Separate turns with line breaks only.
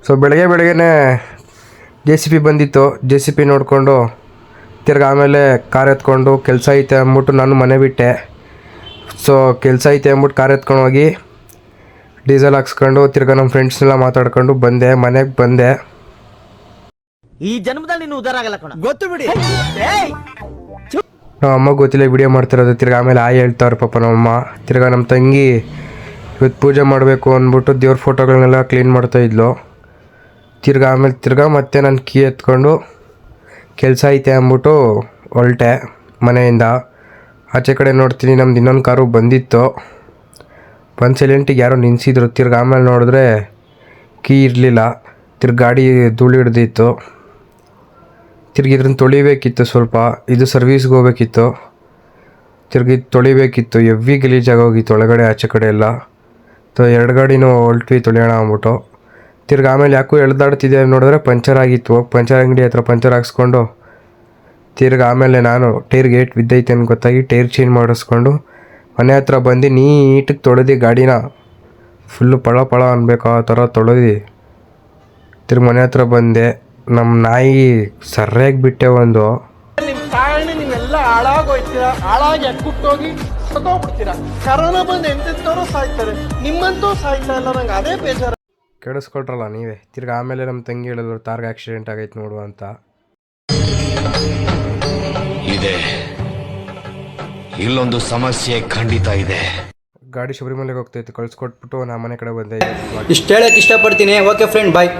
So ಬೆಳಗ್ಗೆನೇ JCB ಬಂದಿತ್ತು. JCB ನೋಡಿಕೊಂಡು ತಿರ್ಗಿ ಆಮೇಲೆ ಕಾರ್ ಎತ್ಕೊಂಡು ಕೆಲಸ ಐತೆ ಅಂದ್ಬಿಟ್ಟು ನಾನು ಮನೆ ಬಿಟ್ಟೆ. ಸೊ ಕೆಲಸ ಐತೆ ಅಂದ್ಬಿಟ್ಟು ಕಾರ್ ಎತ್ಕೊಂಡು ಹೋಗಿ ಡೀಸೆಲ್ ಹಾಕ್ಸ್ಕೊಂಡು ತಿರ್ಗಿ ನಮ್ಮ ಫ್ರೆಂಡ್ಸ್ನೆಲ್ಲ ಮಾತಾಡ್ಕೊಂಡು ಬಂದೆ, ಮನೆಗೆ ಬಂದೆ.
ಈ ಜನ್ಮದಲ್ಲಿ ನೀನು ಉದ್ದಾರ ಆಗಲ್ಲ ಕಣ, ಗೊತ್ತು ಬಿಡಿ.
ನಮ್ಮ ಅಮ್ಮಗೆ ಗೊತ್ತಿಲ್ಲ ವಿಡಿಯೋ ಮಾಡ್ತಿರೋದು. ತಿರ್ಗಿ ಆಮೇಲೆ ಹೇಳ್ತಾವ್ರೆ ಪಾಪ ನಮ್ಮಮ್ಮ. ತಿರ್ಗಿ ನಮ್ಮ ತಂಗಿ ಇವತ್ತು ಪೂಜೆ ಮಾಡಬೇಕು ಅಂದ್ಬಿಟ್ಟು ದೇವ್ರ ಫೋಟೋಗಳನ್ನೆಲ್ಲ ಕ್ಲೀನ್ ಮಾಡ್ತಾಯಿದ್ಲು. ತಿರ್ಗಿ ಮತ್ತೆ ನಾನು ಕೀ ಎತ್ಕೊಂಡು ಕೆಲಸ ಐತೆ ಅಂದ್ಬಿಟ್ಟು ಹೊರಟೆ ಮನೆಯಿಂದ. ಆಚೆ ಕಡೆ ನೋಡ್ತೀನಿ ನಮ್ದು ಇನ್ನೊಂದು ಕಾರು ಬಂದಿತ್ತು. ಬಂದು ಸೈಲೆಂಟಿಗೆ ಯಾರೋ ನಿಲ್ಲಿಸಿದ್ರು. ತಿರ್ಗಿ ಆಮೇಲೆ ನೋಡಿದ್ರೆ ಕೀ ಇರಲಿಲ್ಲ. ತಿರ್ಗಿ ಗಾಡಿ ಧೂಳು ಹಿಡ್ದಿತ್ತು. ತಿರ್ಗಿ ಇದ್ರನ್ನ ತೊಳಿಬೇಕಿತ್ತು, ಸ್ವಲ್ಪ ಇದು ಸರ್ವೀಸ್ಗೆ ಹೋಗ್ಬೇಕಿತ್ತು. ತಿರ್ಗಿ ತೊಳಿಬೇಕಿತ್ತು. ಎವ್ವಿ ಗಲೀಜಾಗೋಗಿತ್ತು ಒಳಗಡೆ ಆಚೆ ಕಡೆ ಎಲ್ಲ. ಎರಡು ಗಾಡಿನೂ ಹೊಲ್ಟ್ವಿ ತೊಳೆಯೋಣ ಅಂದ್ಬಿಟ್ಟು. ತಿರ್ಗಿ ಆಮೇಲೆ ಯಾಕೋ ಎಳ್ದಾಡ್ತಿದ್ದೆ, ನೋಡಿದ್ರೆ ಪಂಚರ್ ಆಗಿತ್ತು. ಹೋಗಿ ಪಂಚರ್ ಅಂಗಡಿ ಹತ್ರ ಪಂಚರ್ ಹಾಕ್ಸ್ಕೊಂಡು ತಿರ್ಗಿ ಆಮೇಲೆ ನಾನು ಟೈರ್ ಗೇಟ್ ಬಿದ್ದೈತೆ ಅಂತ ಗೊತ್ತಾಗಿ ಟೈರ್ ಚೇಂಜ್ ಮಾಡಿಸ್ಕೊಂಡು ಮನೆ ಹತ್ರ ಬಂದು ನೀಟಾಗಿ ತೊಳೆದು ಗಾಡಿನ ಫುಲ್ಲು ಪಳ ಅನ್ಬೇಕು ಆ ಥರ ತೊಳೆದು ತಿರ್ಗಿ ಮನೆ ಹತ್ರ ಬಂದೆ. ನಮ್ಮ ನಾಯಿ ಸರಿಯಾಗಿ ಬಿಟ್ಟೆ ಒಂದು.
ನಿಮ್ಮ ಕಾರಣ ನೀವೆಲ್ಲ ಹಾಳಾಗೋಯ್ತೀರಾ, ಹಾಳಾಗಿ ಅಕ್ಕುಟ್ಟೋಗಿ ಸತ್ತೋಗ್ಬಿಡ್ತೀರಾ. ಕರೋನಾ ಬಂದು ಎಂತೆಂಥವ್ರು ಸಾಯ್ತಾರೆ, ನಿಮ್ಮಂತೂ ಸಾಯ್ತಾ ಇಲ್ಲ. ನಂಗೆ ಅದೇ ಬೇಜಾರು.
ಕೆಡಿಸ್ಕೊಟ್ರಲ್ಲ ನೀವೇ. ತಿರ್ಗಿ ಆಮೇಲೆ ನಮ್ಮ ತಂಗಿ ಹೇಳಿದ್ರು ತಾರ್ಗೆ ಆಕ್ಸಿಡೆಂಟ್ ಆಗೈತೆ ನೋಡು ಅಂತ.
ಇದೆ, ಇಲ್ಲೊಂದು ಸಮಸ್ಯೆ ಖಂಡಿತ ಇದೆ.
ಗಾಡಿ ಶಬರಿಮಲೆಗೆ ಹೋಗ್ತಾಯಿತ್ತು, ಕಳ್ಸಿಕೊಟ್ಬಿಟ್ಟು ನಾ ಮನೆ ಕಡೆ ಬಂದೆ.
ಇಷ್ಟು ಹೇಳಕ್ಕೆ ಇಷ್ಟಪಡ್ತೀನಿ. ಓಕೆ ಫ್ರೆಂಡ್, ಬಾಯ್.